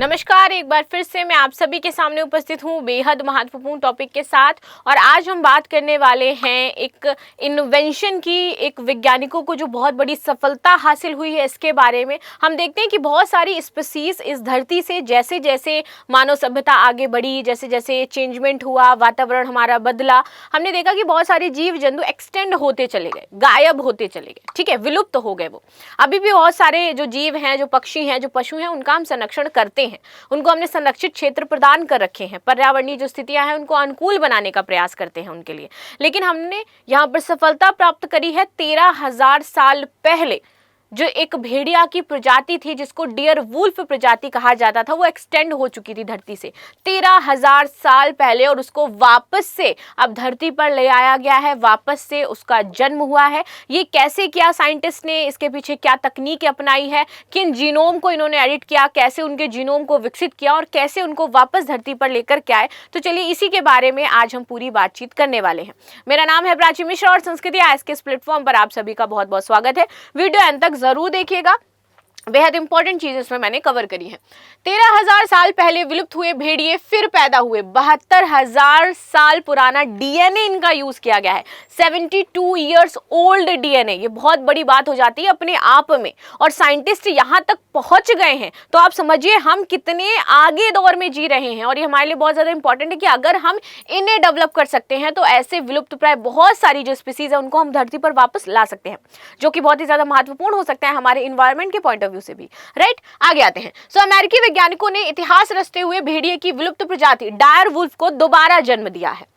नमस्कार, एक बार फिर से मैं आप सभी के सामने उपस्थित हूँ बेहद महत्वपूर्ण टॉपिक के साथ। और आज हम बात करने वाले हैं एक इन्वेंशन की, एक वैज्ञानिकों को जो बहुत बड़ी सफलता हासिल हुई है इसके बारे में। हम देखते हैं कि बहुत सारी स्पीसीज इस धरती से जैसे जैसे मानव सभ्यता आगे बढ़ी, जैसे जैसे चेंजमेंट हुआ, वातावरण हमारा बदला, हमने देखा कि बहुत सारे जीव जंतु एक्सटेंड होते चले गए, गायब होते चले गए, ठीक है, विलुप्त हो गए। वो अभी भी बहुत सारे जो जीव हैं, जो पक्षी हैं, जो पशु हैं, उनका हम संरक्षण करते हैं, उनको हमने संरक्षित क्षेत्र प्रदान कर रखे हैं, पर्यावरणीय जो स्थितियां हैं उनको अनुकूल बनाने का प्रयास करते हैं उनके लिए। लेकिन हमने यहाँ पर सफलता प्राप्त करी है 13,000 साल पहले। जो एक भेड़िया की प्रजाति थी जिसको डियर वुल्फ प्रजाति कहा जाता था, वो एक्सटेंड हो चुकी थी धरती से 13,000 साल पहले, और उसको वापस से अब धरती पर ले आया गया है, वापस से उसका जन्म हुआ है। ये कैसे किया साइंटिस्ट ने, इसके पीछे क्या तकनीक अपनाई है, किन जीनोम को इन्होंने एडिट किया, कैसे उनके जीनोम को विकसित किया और कैसे उनको वापस धरती पर लेकर के आए, तो चलिए इसी के बारे में आज हम पूरी बातचीत करने वाले हैं। मेरा नाम है प्राची मिश्रा और संस्कृति आज के इस प्लेटफॉर्म पर आप सभी का बहुत बहुत स्वागत है। वीडियो अंत तक जरूर देखिएगा, बेहद इंपॉर्टेंट चीज इसमें मैंने कवर करी है। 13,000 साल पहले विलुप्त हुए भेड़िए फिर पैदा हुए। 72,000 साल पुराना डीएनए इनका यूज किया गया है। 72 इयर्स ओल्ड डीएनए, ये बहुत बड़ी बात हो जाती है अपने आप में। और साइंटिस्ट यहां तक पहुंच गए हैं, तो आप समझिए हम कितने आगे दौर में जी रहे हैं। और ये हमारे लिए बहुत ज्यादा इंपॉर्टेंट है कि अगर हम इन्हें डेवलप कर सकते हैं तो ऐसे विलुप्त प्राय बहुत सारी जो स्पीसीज है उनको हम धरती पर वापस ला सकते हैं, जो कि बहुत ही ज्यादा महत्वपूर्ण हो सकता है हमारे इन्वायरमेंट के पॉइंट ऑफ व्यू से भी। राइट, आगे आते हैं। अमेरिकी वैज्ञानिकों ने इतिहास रचते हुए भेड़िए की विलुप्त प्रजाति डायर वुल्फ को दोबारा जन्म दिया है।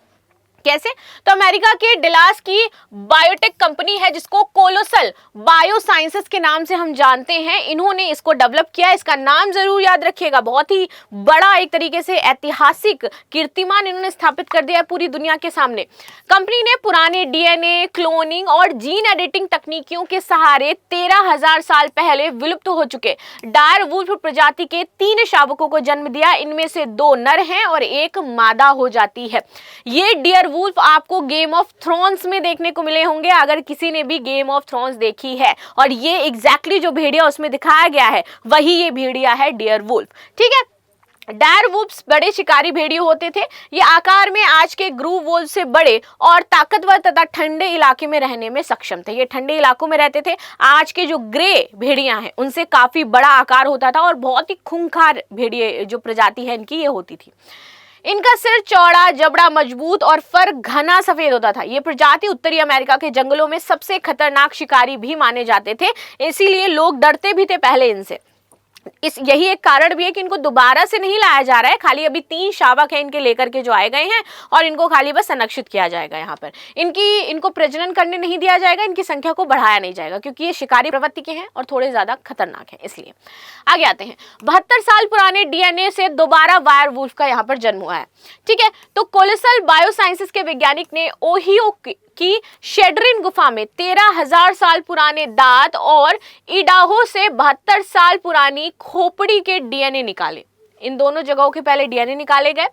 कैसे? तो अमेरिका के डलास की बायोटेक कंपनी है जिसको कोलोसल बायोसाइंसेस के नाम से हम जानते हैं, इन्होंने इसको डेवलप किया। इसका नाम जरूर याद रखिएगा, बहुत ही बड़ा एक तरीके से ऐतिहासिक कीर्तिमान इन्होंने स्थापित कर दिया है पूरी दुनिया के सामने। कंपनी ने पुराने डीएनए, क्लोनिंग और जीन एडिटिंग तकनीकियों के सहारे 13,000 साल पहले विलुप्त हो चुके डायर वुल्फ प्रजाति के 3 शावकों को जन्म दिया। इनमें से 2 नर हैं और 1 मादा हो जाती है। ये डियर वुल्फ आपको गेम ऑफ थ्रोन्स में देखने को मिले होंगे, अगर किसी ने भी गेम ऑफ थ्रोन्स देखी है। और ये एग्जैक्टली जो भेड़िया उसमें दिखाया गया है वही ये भेड़िया है, डियर वुल्फ। ठीक है, डायर वुल्फ्स बड़े शिकारी भेड़िए होते थे। ये आकार में आज के ग्रू वुल्फ से बड़े और ताकतवर तथा ठंडे इलाके में रहने में सक्षम थे। ये ठंडे इलाकों में रहते थे। आज के जो ग्रे भेड़ियां हैं उनसे काफी बड़ा आकार होता था और बहुत ही खूंखार भेड़िए जो प्रजाति है इनकी ये होती थी। इनका सिर चौड़ा, जबड़ा मजबूत और फर घना सफेद होता था। ये प्रजाति उत्तरी अमेरिका के जंगलों में सबसे खतरनाक शिकारी भी माने जाते थे, इसीलिए लोग डरते भी थे पहले इनसे। यही एक कारण भी है कि इनको दोबारा से नहीं लाया जा रहा है, खाली अभी 3 शावक हैं इनके लेकर के जो आए गए हैं और इनको खाली बस संरक्षित किया जाएगा। यहाँ पर इनको प्रजनन करने नहीं दिया जाएगा, इनकी संख्या को बढ़ाया नहीं जाएगा क्योंकि ये शिकारी प्रवृत्ति के हैं और थोड़े ज्यादा खतरनाक हैं, इसलिए। आगे आते हैं। 72 साल पुराने डीएनए से दोबारा वायर वुल्फ का यहाँ पर जन्म हुआ है। ठीक है, तो कोलोसल बायोसाइंसेस के वैज्ञानिक ने ओहियो की शेड्रिन गुफा में 13,000 साल पुराने दांत और इडाहो से 72 साल पुरानी खोपड़ी के डीएनए निकाले। इन दोनों जगहों के पहले डीएनए निकाले गए,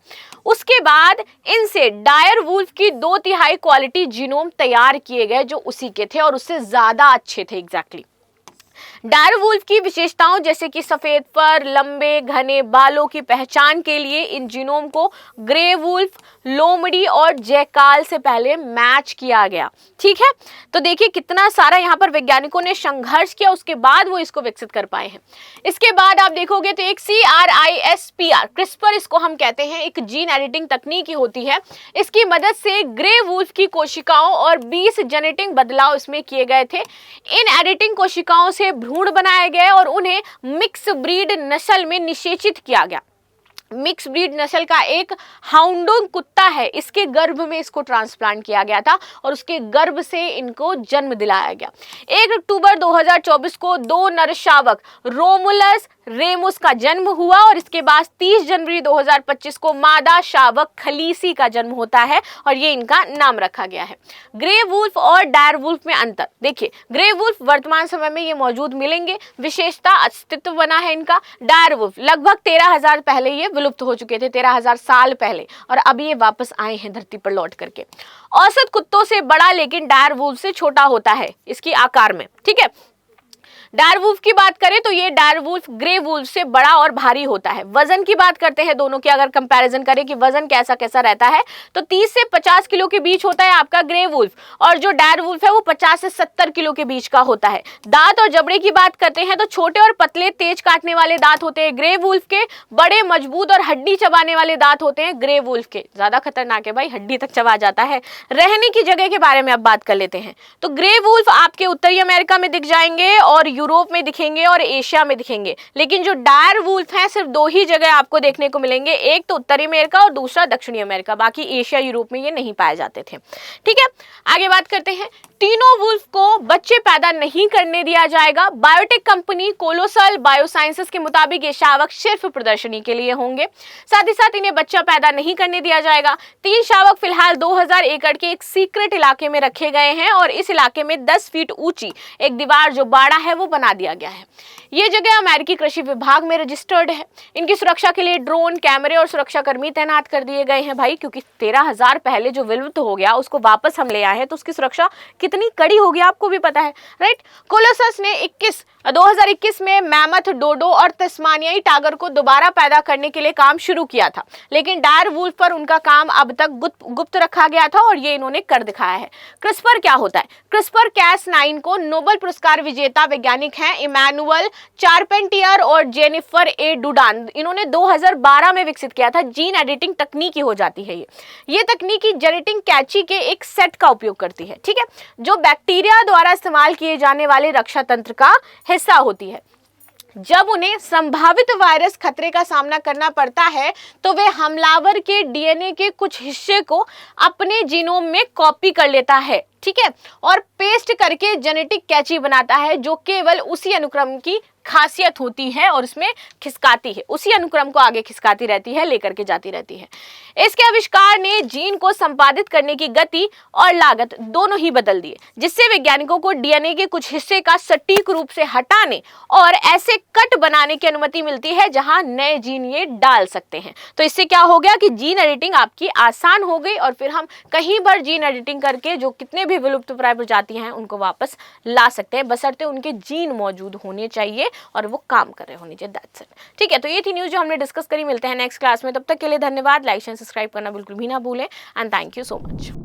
उसके बाद इनसे डायर वुल्फ की 2/3 क्वालिटी जीनोम तैयार किए गए जो उसी के थे और उससे ज्यादा अच्छे थे। एग्जैक्टली डायर वुल्फ की विशेषताओं जैसे कि सफेद फर, लंबे घने बालों की पहचान के लिए इन जीनोम को ग्रे वुल्फ, लोमड़ी और जैकाल से पहले मैच किया गया। ठीक है, तो देखिए कितना सारा यहाँ पर वैज्ञानिकों ने संघर्ष किया, उसके बाद वो इसको विकसित कर पाए हैं। इसके बाद आप देखोगे तो एक CRISPR, क्रिस्पर इसको हम कहते हैं, एक जीन एडिटिंग तकनीक होती है। इसकी मदद से ग्रे वुल्फ की कोशिकाओं और 20 जेनेटिक बदलाव इसमें किए गए थे। इन एडिटिंग कोशिकाओं से भ्रूण बनाए गए और उन्हें मिक्स ब्रीड नस्ल में निषेचित किया गया। मिक्स ब्रीड नस्ल का एक हाउंडोंग कुत्ता है, इसके गर्भ में इसको ट्रांसप्लांट किया गया था और उसके गर्भ से इनको जन्म दिलाया गया। 1 अक्टूबर 2024 को 2 नर शावक रोमुलस रेमुस का जन्म हुआ और इसके बाद 30 जनवरी 2025 को मादा शावक खलीसी का जन्म होता है और ये इनका नाम रखा गया है। ग्रे वुल्फ और डायर वुल्फ में अंतर देखिए, ग्रे वुल्फ वर्तमान समय में ये मौजूद मिलेंगे, विशेषता अस्तित्व बना है इनका। डायर वुल्फ लगभग 13,000 पहले ये विलुप्त हो चुके थे, 13,000 साल पहले, और अभी ये वापस आए हैं धरती पर लौट करके। औसत कुत्तों से बड़ा लेकिन डायर वुल्फ से छोटा होता है इसकी आकार में। ठीक है, डायर वुल्फ की बात करें तो ये डायर वुल्फ ग्रे वुल्फ से बड़ा और भारी होता है। वजन की बात करते हैं दोनों की, अगर कंपैरिजन करें कि वजन कैसा कैसा रहता है, तो 30 से 50 किलो के बीच होता है आपका ग्रे वुल्फ, और जो डायर वुल्फ है वो 50 से 70 किलो के बीच का होता है। दांत और जबड़े की बात करते हैं तो छोटे और पतले तेज काटने वाले दांत होते हैं ग्रे वुल्फ के, बड़े मजबूत और हड्डी चबाने वाले दांत होते हैं ग्रे वुल्फ के। ज्यादा खतरनाक है भाई, हड्डी तक चबा जाता है। रहने की जगह के बारे में अब बात कर लेते हैं, तो ग्रे वुल्फ आपके उत्तरी अमेरिका में दिख जाएंगे और यूरोप में दिखेंगे और एशिया में दिखेंगे। लेकिन जो डायर वुल्फ हैं सिर्फ 2 ही जगह आपको देखने को मिलेंगे, एक तो उत्तरी अमेरिका और दूसरा दक्षिणी अमेरिका, बाकी एशिया यूरोप में ये नहीं पाए जाते थे। ठीक है, आगे बात करते हैं। तीनों वुल्फ को बच्चे पैदा नहीं करने दिया जाएगा। बायोटेक कंपनी कोलोसल बायोसाइंसेस के मुताबिक ये शावक सिर्फ प्रदर्शनी के लिए होंगे। साथ ही साथ इन्हें बच्चा पैदा नहीं करने दिया जाएगा। 3 शावक फिलहाल 2000 एकड़ के एक सीक्रेट इलाके में रखे गए हैं और इस इलाके में 10 फीट ऊंची एक दीवार जो बाड़ा है वो बना दिया गया है। ये जगह अमेरिकी कृषि विभाग में रजिस्टर्ड है। इनकी सुरक्षा के लिए ड्रोन, कैमरे और सुरक्षाकर्मी तैनात कर दिए गए हैं भाई, क्योंकि 13,000 पहले जो विलुप्त हो गया उसको वापस हम ले आए हैं, तो उसकी सुरक्षा कितनी कड़ी होगी आपको भी पता है, राइट। कोलोसस ने 2021 में मैमथ, डोडो और तस्मानियाई टागर को दोबारा पैदा करने के लिए काम शुरू किया था, लेकिन डायर वुल्फ पर उनका काम अब तक गुप्त रखा गया था और ये इन्होंने कर दिखाया है। क्रिस्पर क्या होता है? क्रिस्पर Cas9 को नोबेल पुरस्कार विजेता वैज्ञानिक हैं इमैनुअल चारपेंटियर और जेनिफर ए डुडान, इन्होंने 2012 में विकसित किया था। जीन एडिटिंग तकनीकी हो जाती है ये तकनीकी जेनेटिक कैची के एक सेट का उपयोग करती है, ठीक है, जो बैक्टीरिया द्वारा इस्तेमाल किए जाने वाले रक्षा तंत्र का हिस्सा होती है। जब उन्हें संभावित वायरस खतरे का सामना करना पड़ता है तो वे हमलावर के डीएनए के कुछ हिस्से को अपने जीनोम में कॉपी कर लेता है, ठीक है, और पेस्ट करके जेनेटिक कैची बनाता है जो केवल उसी अनुक्रम की खासियत होती है और उसमें खिसकाती है, उसी अनुक्रम को आगे खिसकाती रहती है, लेकर के जाती रहती है। इसके आविष्कार ने जीन को संपादित करने की गति और लागत दोनों ही बदल दिए, जिससे वैज्ञानिकों को डीएनए के कुछ हिस्से का सटीक रूप से हटाने और ऐसे कट बनाने की अनुमति मिलती है जहां नए जीन ये डाल सकते हैं। तो इससे क्या हो गया कि जीन एडिटिंग आपकी आसान हो गई और फिर हम कहीं पर जीन एडिटिंग करके जो कितने भी विलुप्तप्राय प्रजातियां हैं उनको वापस ला सकते हैं, बशर्ते उनके जीन मौजूद होने चाहिए और वो काम कर रहे होने चाहिए। That's it. ठीक है, तो ये थी न्यूज़ जो हमने डिस्कस करी। मिलते हैं नेक्स्ट क्लास में, तब तक के लिए धन्यवाद। लाइक शेयर सब्सक्राइब करना बिल्कुल भी ना भूलें and thank you so much.